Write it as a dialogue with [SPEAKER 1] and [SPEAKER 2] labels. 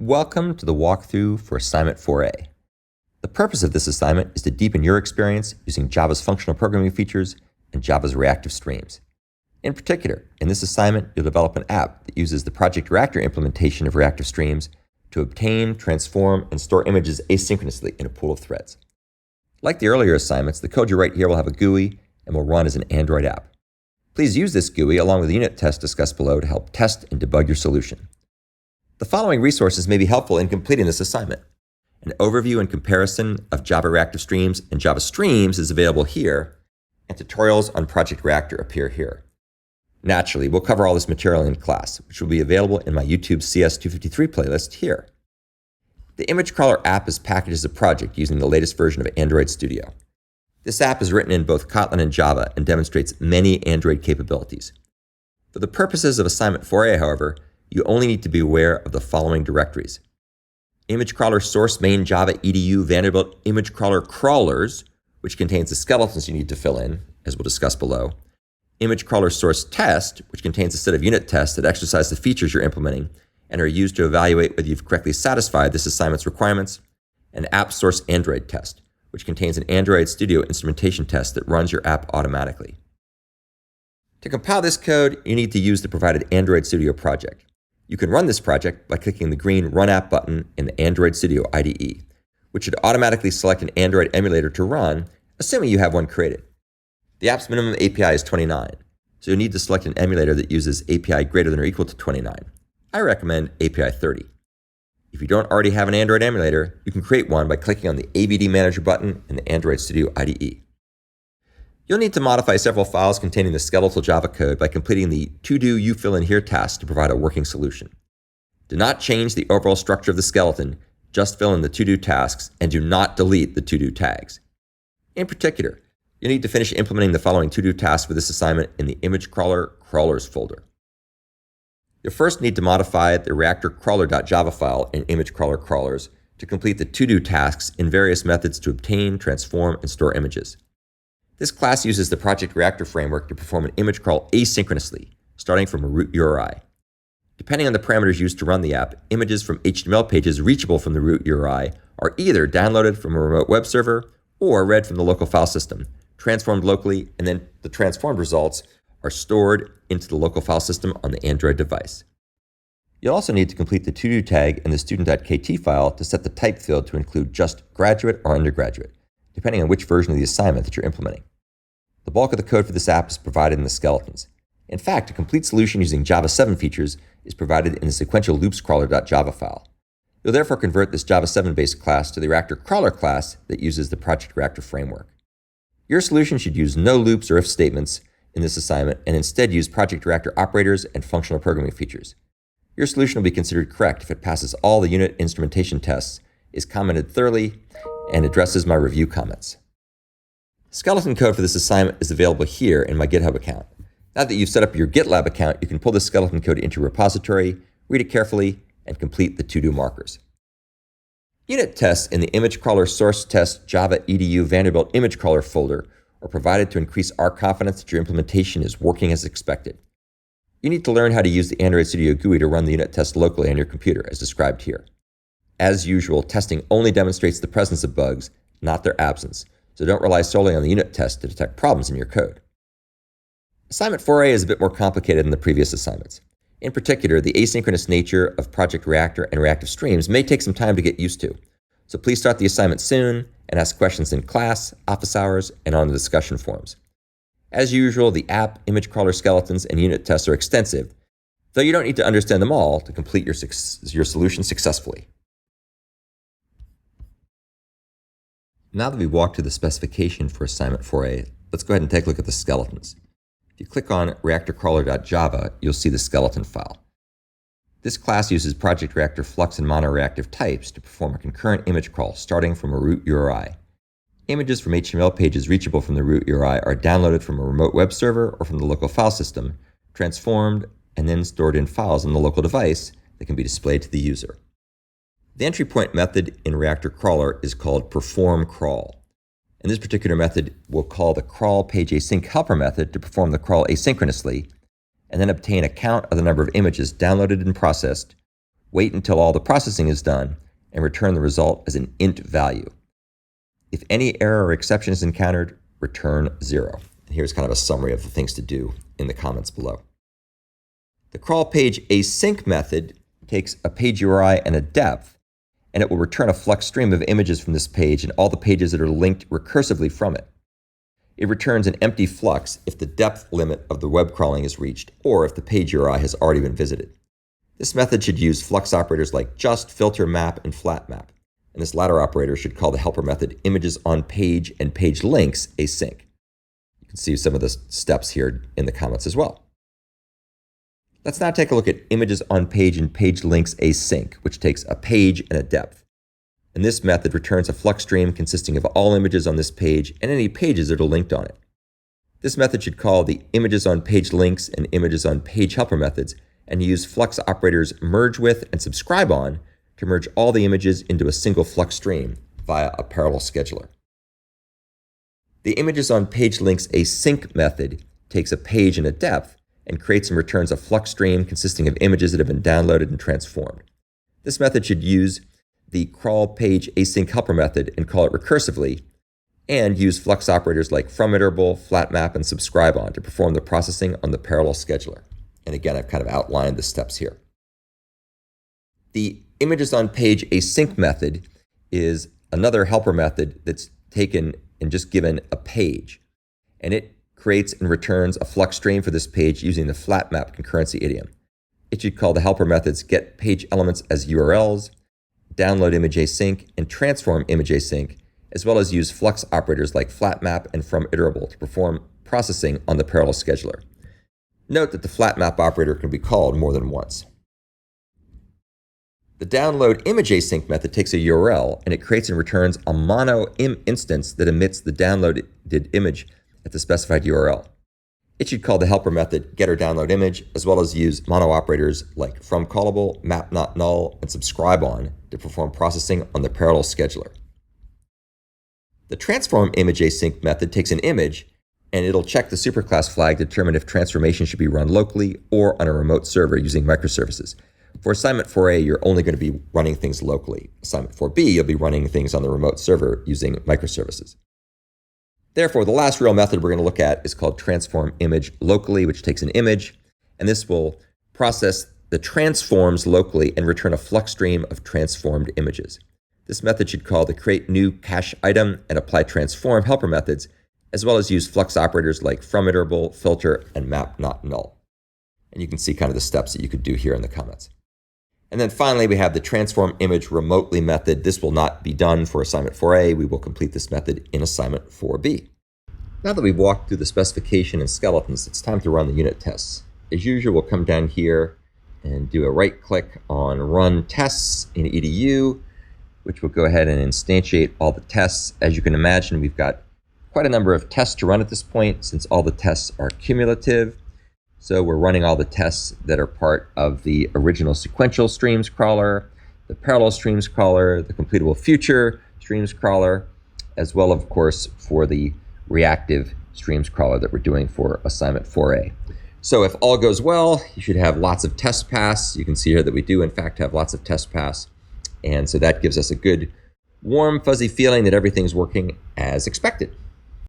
[SPEAKER 1] Welcome to the walkthrough for Assignment 4A. The purpose of this assignment is to deepen your experience using Java's functional programming features and Java's reactive streams. In particular, in this assignment, you'll develop an app that uses the Project Reactor implementation of reactive streams to obtain, transform, and store images asynchronously in a pool of threads. Like the earlier assignments, the code you write here will have a GUI and will run as an Android app. Please use this GUI along with the unit test discussed below to help test and debug your solution. The following resources may be helpful in completing this assignment. An overview and comparison of Java reactive streams and Java streams is available here, and tutorials on Project Reactor appear here. Naturally, we'll cover all this material in class, which will be available in my YouTube CS253 playlist here. The Image Crawler app is packaged as a project using the latest version of Android Studio. This app is written in both Kotlin and Java and demonstrates many Android capabilities. For the purposes of Assignment 4A, however, you only need to be aware of the following directories: Image Crawler source main Java edu Vanderbilt Image Crawler crawlers, which contains the skeletons you need to fill in, as we'll discuss below. Image Crawler source test, which contains a set of unit tests that exercise the features you're implementing and are used to evaluate whether you've correctly satisfied this assignment's requirements. And App Source Android test, which contains an Android Studio instrumentation test that runs your app automatically. To compile this code, you need to use the provided Android Studio project. You can run this project by clicking the green Run App button in the Android Studio IDE, which should automatically select an Android emulator to run, assuming you have one created. The app's minimum API is 29, so you'll need to select an emulator that uses API greater than or equal to 29. I recommend API 30. If you don't already have an Android emulator, you can create one by clicking on the AVD Manager button in the Android Studio IDE. You'll need to modify several files containing the skeletal Java code by completing the to-do you fill in here task to provide a working solution. Do not change the overall structure of the skeleton, just fill in the to-do tasks, and do not delete the to-do tags. In particular, you'll need to finish implementing the following to-do tasks for this assignment in the Image Crawler crawlers folder. You'll first need to modify the reactor crawler.java file in Image Crawler crawlers to complete the to-do tasks in various methods to obtain, transform, and store images. This class uses the Project Reactor framework to perform an image crawl asynchronously, starting from a root URI. Depending on the parameters used to run the app, images from HTML pages reachable from the root URI are either downloaded from a remote web server or read from the local file system, transformed locally, and then the transformed results are stored into the local file system on the Android device. You'll also need to complete the to-do tag in the student.kt file to set the type field to include just graduate or undergraduate, depending on which version of the assignment that you're implementing. The bulk of the code for this app is provided in the skeletons. In fact, a complete solution using Java 7 features is provided in the sequential loopscrawler.java file. You'll therefore convert this Java 7-based class to the Reactor Crawler class that uses the Project Reactor framework. Your solution should use no loops or if statements in this assignment and instead use Project Reactor operators and functional programming features. Your solution will be considered correct if it passes all the unit instrumentation tests, is commented thoroughly, and addresses my review comments. Skeleton code for this assignment is available here in my GitHub account. Now that you've set up your GitLab account, you can pull this skeleton code into your repository, read it carefully, and complete the to-do markers. Unit tests in the Image Crawler source test Java edu Vanderbilt Image Crawler folder are provided to increase our confidence that your implementation is working as expected. You need to learn how to use the Android Studio GUI to run the unit test locally on your computer, as described here. As usual, testing only demonstrates the presence of bugs, not their absence, so don't rely solely on the unit test to detect problems in your code. Assignment 4A is a bit more complicated than the previous assignments. In particular, the asynchronous nature of Project Reactor and reactive streams may take some time to get used to, so please start the assignment soon and ask questions in class, office hours, and on the discussion forums. As usual, the app, image crawler skeletons, and unit tests are extensive, though you don't need to understand them all to complete your solution successfully. Now that we've walked through the specification for Assignment 4A, let's go ahead and take a look at the skeletons. If you click on reactorcrawler.java, you'll see the skeleton file. This class uses Project Reactor Flux and monoreactive types to perform a concurrent image crawl starting from a root URI. Images from HTML pages reachable from the root URI are downloaded from a remote web server or from the local file system, transformed, and then stored in files on the local device that can be displayed to the user. The entry point method in Reactor Crawler is called perform crawl. And this particular method will call the crawl page async helper method to perform the crawl asynchronously, and then obtain a count of the number of images downloaded and processed, wait until all the processing is done, and return the result as an int value. If any error or exception is encountered, return 0. And here's kind of a summary of the things to do in the comments below. The crawl page async method takes a page URI and a depth, and it will return a flux stream of images from this page and all the pages that are linked recursively from it. It returns an empty flux if the depth limit of the web crawling is reached or if the page URI has already been visited. This method should use flux operators like just, filter, map, and flat map. And this latter operator should call the helper method images on page and page links async. You can see some of the steps here in the comments as well. Let's now take a look at images on page and page links async, which takes a page and a depth. And this method returns a flux stream consisting of all images on this page and any pages that are linked on it. This method should call the images on page links and images on page helper methods and use flux operators merge with and subscribe on to merge all the images into a single flux stream via a parallel scheduler. The images on page links async method takes a page and a depth and creates and returns a flux stream consisting of images that have been downloaded and transformed. This method should use the crawl page async helper method and call it recursively, and use flux operators like from iterable, flat map, and subscribe on to perform the processing on the parallel scheduler. And again, I've kind of outlined the steps here. The images on page async method is another helper method that's taken and just given a page, and it creates and returns a flux stream for this page using the flat map concurrency idiom. It should call the helper methods get page elements as URLs, download image async, and transform image async, as well as use flux operators like flat map and from iterable to perform processing on the parallel scheduler. Note that the flat map operator can be called more than once. The download image async method takes a URL and it creates and returns a mono instance that emits the downloaded image at the specified URL. It should call the helper method getOrDownloadImage, as well as use mono operators like from callable, map not null, and subscribe on to perform processing on the parallel scheduler. The transform image async method takes an image and it'll check the superclass flag to determine if transformation should be run locally or on a remote server using microservices. For assignment 4A, you're only going to be running things locally. Assignment 4B, you'll be running things on the remote server using microservices. Therefore, the last real method we're going to look at is called transform image locally, which takes an image, and this will process the transforms locally and return a flux stream of transformed images. This method should call the create new cache item and apply transform helper methods, as well as use flux operators like from iterable, filter, and map not null. And you can see kind of the steps that you could do here in the comments. And then finally, we have the transform image remotely method. This will not be done for assignment 4A. We will complete this method in assignment 4B. Now that we've walked through the specification and skeletons, it's time to run the unit tests. As usual, we'll come down here and do a right click on run tests in EDU, which will go ahead and instantiate all the tests. As you can imagine, we've got quite a number of tests to run at this point since all the tests are cumulative. So we're running all the tests that are part of the original sequential streams crawler, the parallel streams crawler, the completable future streams crawler, as well, of course, for the reactive streams crawler that we're doing for assignment 4A. So if all goes well, you should have lots of tests pass. You can see here that we do, in fact, have lots of tests pass. And so that gives us a good, warm, fuzzy feeling that everything's working as expected.